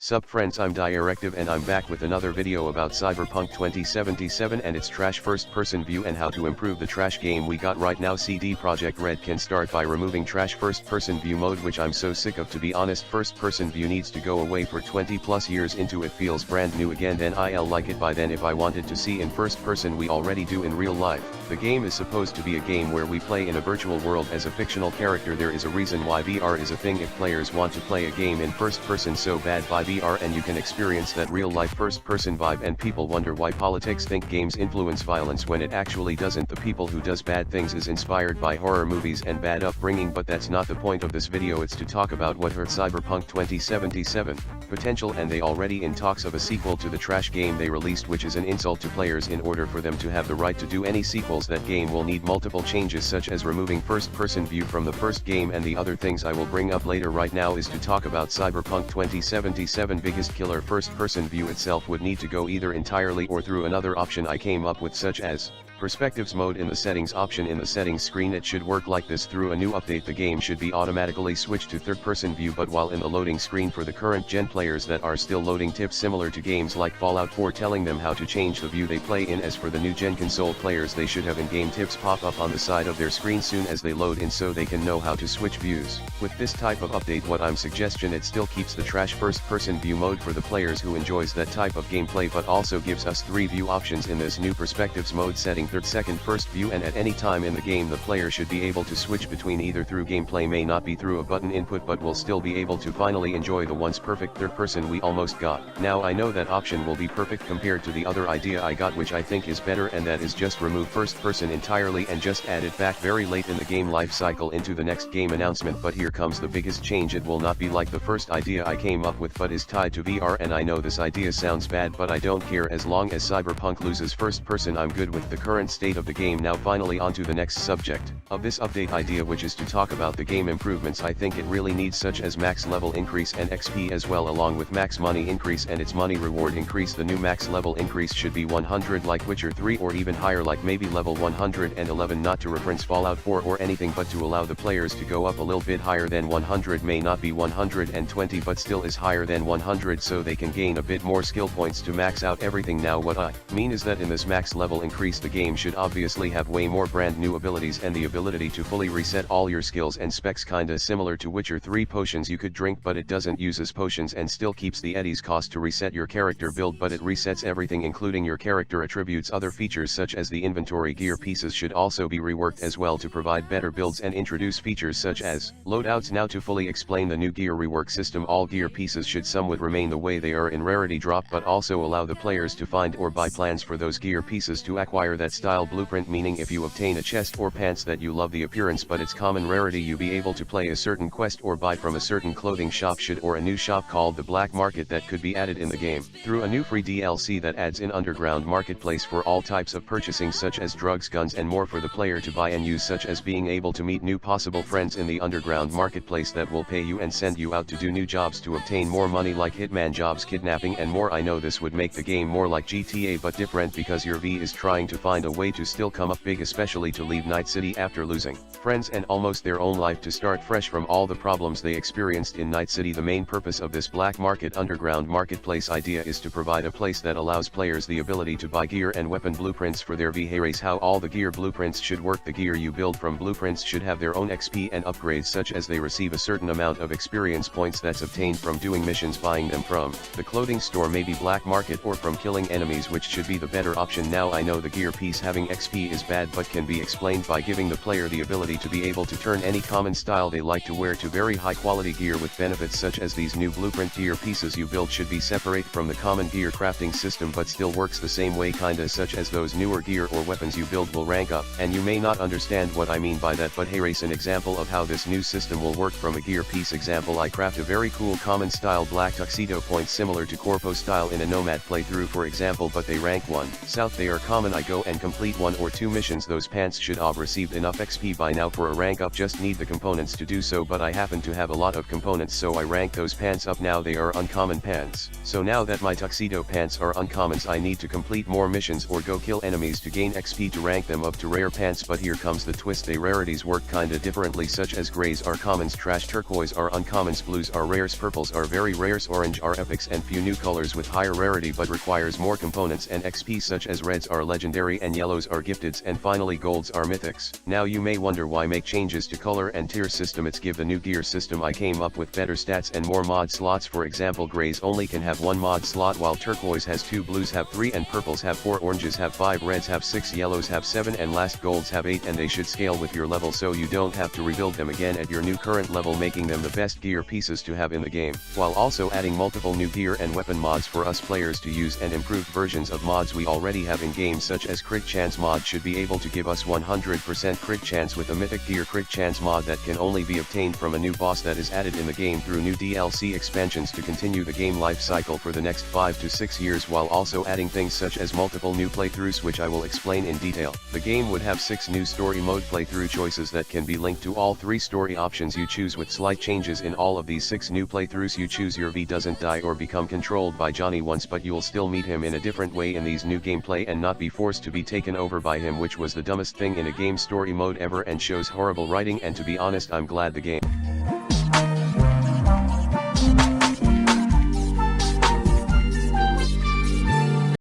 Sup friends, I'm Directive and I'm back with another video about Cyberpunk 2077 and its trash first-person view and how to improve the trash game we got right now. CD Projekt Red can start by removing trash first-person view mode, which I'm so sick of. To be honest, first-person view needs to go away. For 20 plus years into it feels brand new again, then I'll like it by then. If I wanted to see in first person, we already do in real life. The game is supposed to be a game where we play in a virtual world as a fictional character. There is a reason why VR is a thing. If players want to play a game in first person so bad, buy VR and you can experience that real life first person vibe. And people wonder why politics think games influence violence when it actually doesn't. The people who does bad things is inspired by horror movies and bad upbringing, but that's not the point of this video. It's to talk about what hurt Cyberpunk 2077 potential, and they already in talks of a sequel to the trash game they released, which is an insult to players. In order for them to have the right to do any sequels, that game will need multiple changes, such as removing first person view from the first game and the other things I will bring up later. Right now is to talk about Cyberpunk 2077. Biggest killer, first person view itself would need to go either entirely or through another option I came up with, such as perspectives mode in the settings option. In the settings screen it should work like this. Through a new update the game should be automatically switched to third person view, but while in the loading screen for the current gen players that are still loading, tips similar to games like Fallout 4 telling them how to change the view they play in. As for the new gen console players, they should have in-game tips pop up on the side of their screen soon as they load in, so they can know how to switch views. With this type of update, what I'm suggesting, it still keeps the trash first person view mode for the players who enjoys that type of gameplay, but also gives us 3 view options in this new perspectives mode setting: third, second, first view. And at any time in the game the player should be able to switch between either through gameplay, may not be through a button input, but will still be able to finally enjoy the once perfect third person we almost got. Now I know that option will be perfect compared to the other idea I got, which I think is better, and that is just remove first person entirely and just add it back very late in the game life cycle into the next game announcement. But here comes the biggest change: it will not be like the first idea I came up with, but is tied to VR. And I know this idea sounds bad, but I don't care. As long as Cyberpunk loses first person, I'm good with the current state of the game. Now finally onto the next subject of this update idea, which is to talk about the game improvements I think it really needs, such as max level increase and XP as well, along with max money increase and its money reward increase. The new max level increase should be 100 like Witcher 3, or even higher like maybe level 111, not to reference Fallout 4 or anything, but to allow the players to go up a little bit higher than 100. May not be 120, but still is higher than 100, so they can gain a bit more skill points to max out everything. Now what I mean is that in this max level increase the game should obviously have way more brand new abilities and the ability to fully reset all your skills and specs, kinda similar to Witcher 3. Potions you could drink, but it doesn't use as potions, and still keeps the eddies cost to reset your character build, but it resets everything including your character attributes. Other features such as the inventory gear pieces should also be reworked as well to provide better builds and introduce features such as loadouts. Now to fully explain the new gear rework system, all gear pieces should somewhat remain the way they are in Rarity drop, but also allow the players to find or buy plans for those gear pieces to acquire that style blueprint, meaning if you obtain a chest or pants that you love the appearance but it's common rarity, you be able to play a certain quest or buy from a certain clothing shop should, or a new shop called the Black Market that could be added in the game through a new free DLC that adds in underground marketplace for all types of purchasing such as drugs, guns and more for the player to buy and use, such as being able to meet new possible friends in the underground marketplace that will pay you and send you out to do new jobs to obtain more money like hitman jobs, kidnapping and more. I know this would make the game more like GTA but different, because your V is trying to find a way to still come up big, especially to leave Night City after losing friends and almost their own life, to start fresh from all the problems they experienced in Night City. The main purpose of this Black Market underground marketplace idea is to provide a place that allows players the ability to buy gear and weapon blueprints for their V. Here's how all the gear blueprints should work. The gear you build from blueprints should have their own XP and upgrades, such as they receive a certain amount of experience points that's obtained from doing missions, buying them from the clothing store, maybe Black Market, or from killing enemies, which should be the better option. Now I know the gear piece having XP is bad, but can be explained by giving the player the ability to be able to turn any common style they like to wear to very high quality gear with benefits such as these new blueprint gear pieces you build should be separate from the common gear crafting system, but still works the same way kinda, such as those newer gear or weapons you build will rank up. And you may not understand what I mean by that, but here's an example of how this new system will work from a gear piece example. I craft a very cool common style black tuxedo points similar to Corpo style in a Nomad playthrough for example, but they rank 1 South. They are common. I go and complete 1 or 2 missions. Those pants should have received enough XP by now for a rank up, just need the components to do so, but I happen to have a lot of components, so I rank those pants up. Now they are uncommon pants. So now that my tuxedo pants are uncommons, I need to complete more missions or go kill enemies to gain XP to rank them up to rare pants. But here comes the twist, they rarities work kinda differently, such as grays are commons, trash turquoise are uncommons, blues are rares, purples are very rares, orange are epics, and few new colors with higher rarity but requires more components and XP, such as reds are legendary and yellows are gifteds, and finally golds are mythics. Now you may wonder why make changes to color and tier system. It's give the new gear system. I came up with better stats and more mod slots. For example, grays only can have 1 mod slot, while turquoise has 2, blues have 3, and purples have 4, oranges have 5, reds have 6, yellows have 7, and last golds have 8, and they should scale with your level so you don't have to rebuild them again at your new current level, making them the best gear pieces to have in the game, while also adding multiple new gear and weapon mods for us players to use, and improved versions of mods we already have in game, such as crit chance mod should be able to give us 100% crit chance with a mythic gear crit chance mod that can only be obtained from a new boss that is added in the game through new DLC expansions to continue the game life cycle for the next 5 to 6 years, while also adding things such as multiple new playthroughs, which I will explain in detail. The game would have 6 new story mode playthrough choices that can be linked to all 3 story options you choose, with slight changes in all of these 6 new playthroughs. You choose your V doesn't die or become controlled by Johnny once, but you'll still meet him in a different way in these new gameplay and not be forced to be taken over by him, which was the dumbest thing in a game story mode ever and shows horrible writing, and to be honest, I'm glad the game